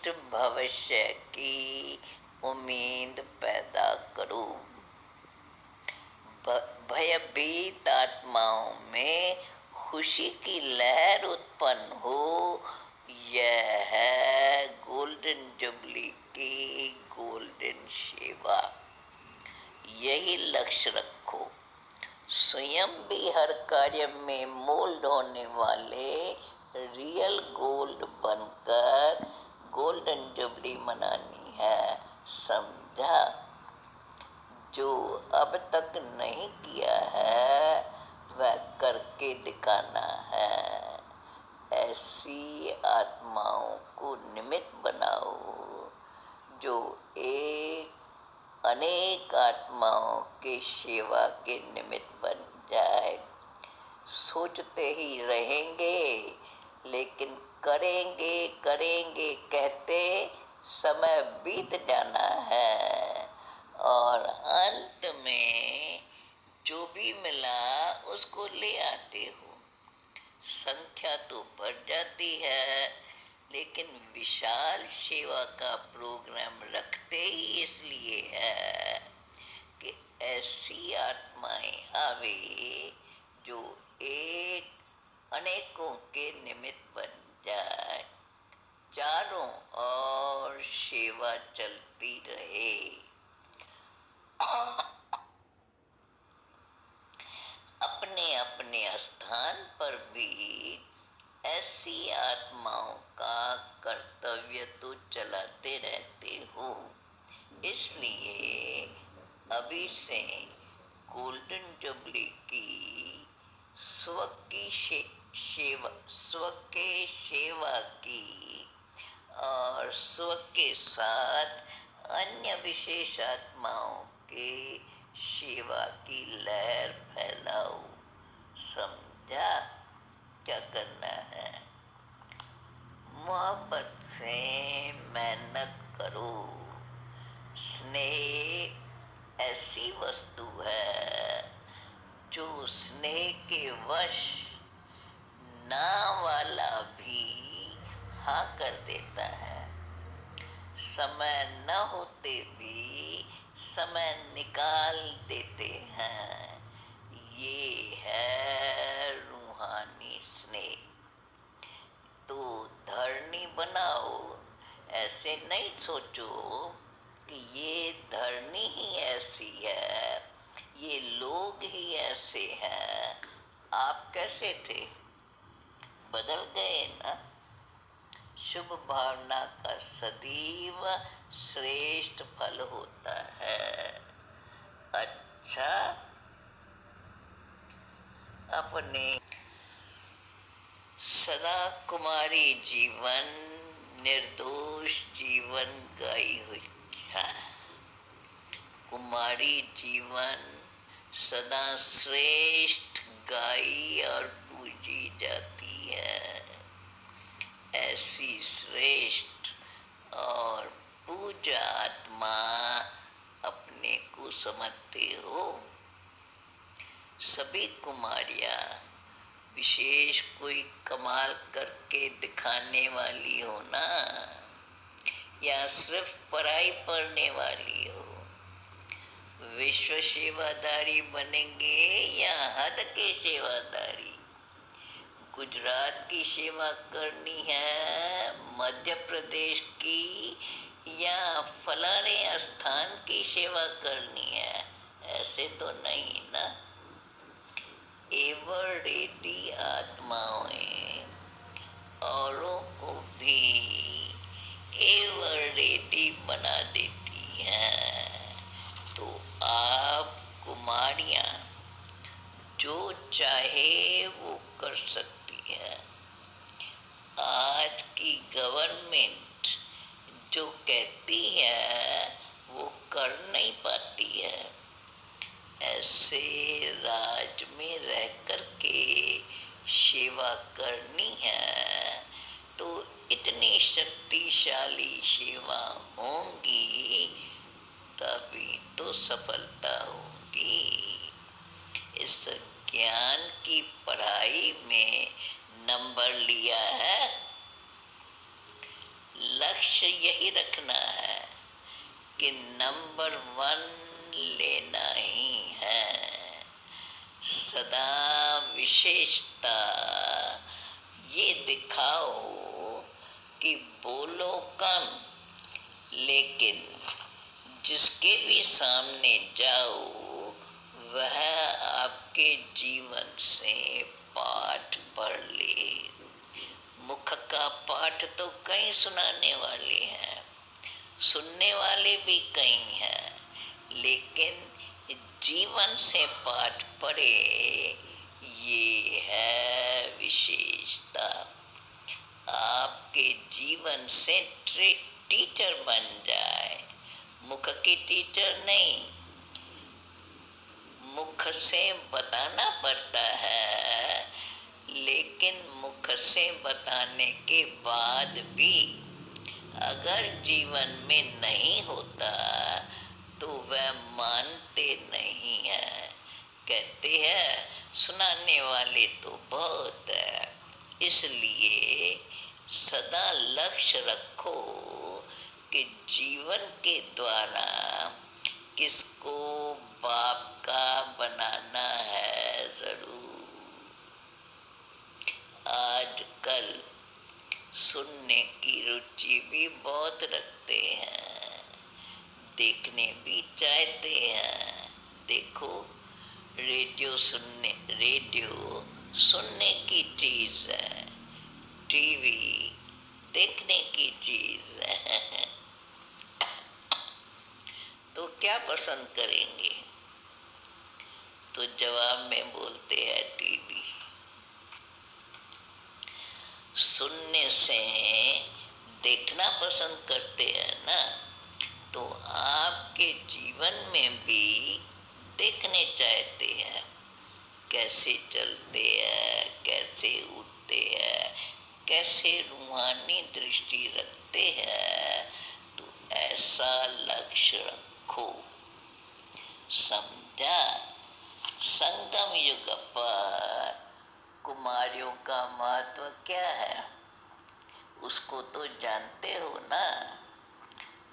श्रेष्ठ भविष्य की उम्मीद पैदा करो। भयभीत आत्माओं में खुशी की लहर उत्पन्न हो, यह है गोल्डन जुबली की गोल्डन सेवा। यही लक्ष्य रखो। स्वयं भी हर कार्य में मोल्ड होने वाले रियल गोल्ड बनकर गोल्डन जुबली मनानी है, समझा? जो अब तक नहीं किया है वह करके दिखाना है। ऐसी आत्माओं को निमित्त बनाओ जो एक अनेक आत्माओं के सेवा के निमित्त बन जाए। सोचते ही रहेंगे लेकिन करेंगे करेंगे कहते समय बीत जाना है और अंत में जो भी मिला उसको ले आते हो। संख्या तो बढ़ जाती है लेकिन विशाल सेवा का प्रोग्राम रखते ही इसलिए है कि ऐसी आत्माएं आवे जो एक अनेकों के निमित्त बन जाए। चारों ओर सेवा चलती रहे। अपने अपने स्थान पर भी ऐसी आत्माओं का कर्तव्य तो चलाते रहते हो। इसलिए अभी से गोल्डन जुबली की स्व की सेवा की और स्व के साथ अन्य विशेष आत्माओं के सेवा की लहर फैलाओ, समझा? क्या करना है? मोहब्बत से मेहनत करो। स्नेह ऐसी वस्तु है जो स्नेह के वश ना वाला भी हाँ कर देता है। समय न होते भी समय निकाल देते हैं। ये है रूहानी स्नेह। तो धरनी बनाओ। ऐसे नहीं सोचो कि ये धरनी ही ऐसी है, ये लोग ही ऐसे हैं। आप कैसे थे? बदल गए ना? शुभ भावना का सदैव श्रेष्ठ फल होता है। अच्छा, अपने सदा कुमारी जीवन, निर्दोष जीवन गाई हुई है। कुमारी जीवन सदा श्रेष्ठ गाई और पूजी जाती है। ऐसी श्रेष्ठ और पूजा आत्मा अपने को समझते हो। सभी कुमारियाँ विशेष कोई कमाल करके दिखाने वाली हो ना, या सिर्फ पढ़ाई पढ़ने वाली हो? विश्व सेवादारी बनेंगे या हद के सेवादारी? गुजरात की सेवा करनी है, मध्य प्रदेश की, या फलाने स्थान की सेवा करनी है? ऐसे तो नहीं ना। एवर रेडी आत्माएं औरों को भी एवर रेडी बना देती हैं। तो आप कुमारियाँ जो चाहे वो कर सकती है। आज की गवर्नमेंट जो कहती है वो कर नहीं पाती है। ऐसे राज में रह कर के सेवा करनी है तो इतनी शक्तिशाली सेवा होंगी तभी तो सफलता होगी। इस ज्ञान की पढ़ाई में नंबर लिया है लक्ष्य यही रखना है कि नंबर 1 लेना ही है। सदा विशेषता ये दिखाओ कि बोलो कम, लेकिन जिसके भी सामने जाओ वह आपके जीवन से पाठ पढ़ ले। मुख का पाठ तो कई सुनाने वाले हैं, सुनने वाले भी कई हैं, लेकिन जीवन से पाठ पढ़े, ये है विशेषता। आपके जीवन से टीचर बन जाए, मुख की टीचर नहीं। मुख से बताना पड़ता है, लेकिन मुख से बताने के बाद भी अगर जीवन में नहीं होता तो वह मानते नहीं है। कहते हैं सुनाने वाले तो बहुत है। इसलिए सदा लक्ष्य रखो कि जीवन के द्वारा किसको बाप का बनाना है। जरूर आजकल सुनने की रुचि भी बहुत रखते हैं, देखने भी चाहते हैं। देखो, रेडियो सुनने की चीज है, टीवी देखने की चीज है। तो क्या पसंद करेंगे? तो जवाब में बोलते हैं टीवी। सुनने से देखना पसंद करते हैं ना, तो आपके जीवन में भी देखने चाहते हैं, कैसे चलते हैं, कैसे उठते हैं, कैसे रूहानी दृष्टि रखते हैं। तो ऐसा लक्ष्य रखो। समझा? संगम युग पर कुमारियों का महत्व क्या है, उसको तो जानते हो ना।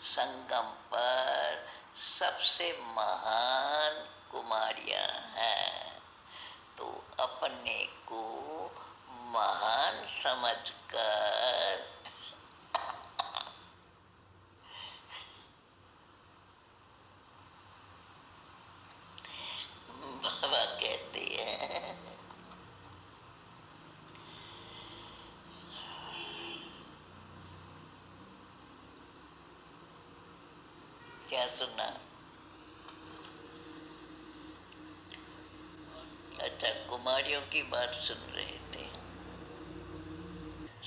संगम पर सबसे महान कुमारियां हैं, तो अपने को महान समझकर बाबा कहते हैं, क्या सुना? अच्छा, कुमारियों की बात सुन रहे थे।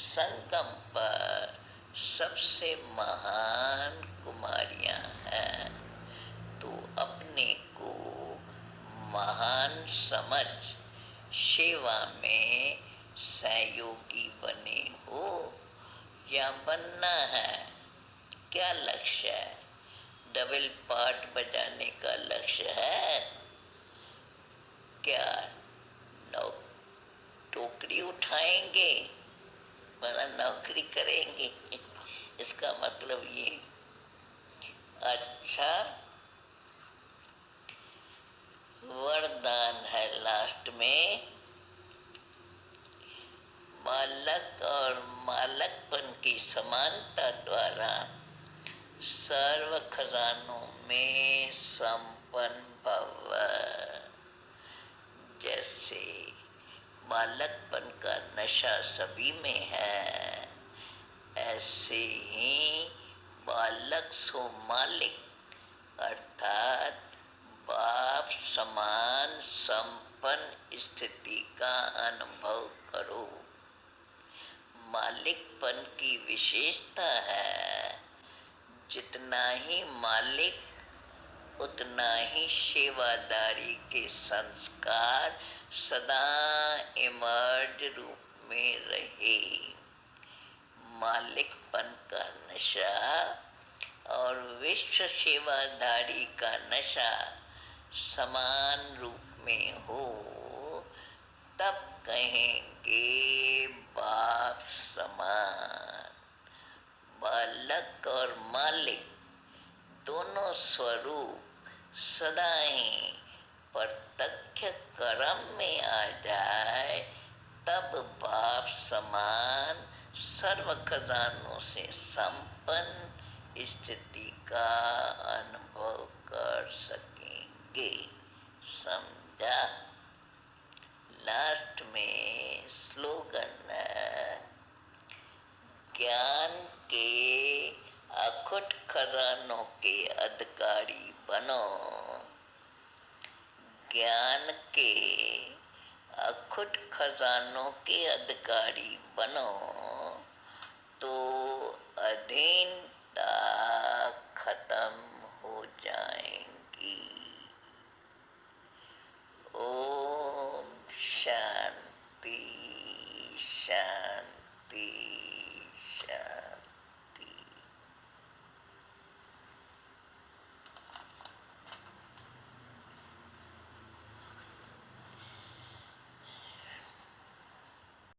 संगम पर सबसे महान कुमारियां हैं, तो अपने को महान समझ सेवा में सहयोगी बने हो या बनना है। क्या लक्ष्य है? डबल पार्ट बजाने का लक्ष्य है क्या? नौ टोकरी उठाएंगे मतलब नौकरी करेंगे? इसका मतलब ये। अच्छा, वरदान है लास्ट में, मालक और मालकपन की समानता द्वारा सर्व खजानों में संपन्न भव। जैसे मालकपन का नशा सभी में है, ऐसे ही बालक सो मालिक अर्थात बाप समान संपन्न स्थिति का अनुभव करो। मालिकपन की विशेषता है, जितना ही मालिक उतना ही सेवादारी के संस्कार सदा इमर्ज रूप में रहे। मालिकपन का नशा और विश्व सेवादारी का नशा समान रूप में हो, तब कहेंगे बाप समान। बालक और मालिक दोनों स्वरूप सदा ही प्रत्यक्ष कर्म में आ जाए, तब बाप समान सर्व खजानों से संपन्न स्थिति का अनुभव कर सकेंगे। समझा? लास्ट में स्लोगन है, ज्ञान के अखुट खजानों के अधिकारी बनो। ज्ञान के अखुट खजानों के अधिकारी बनो तो अधीन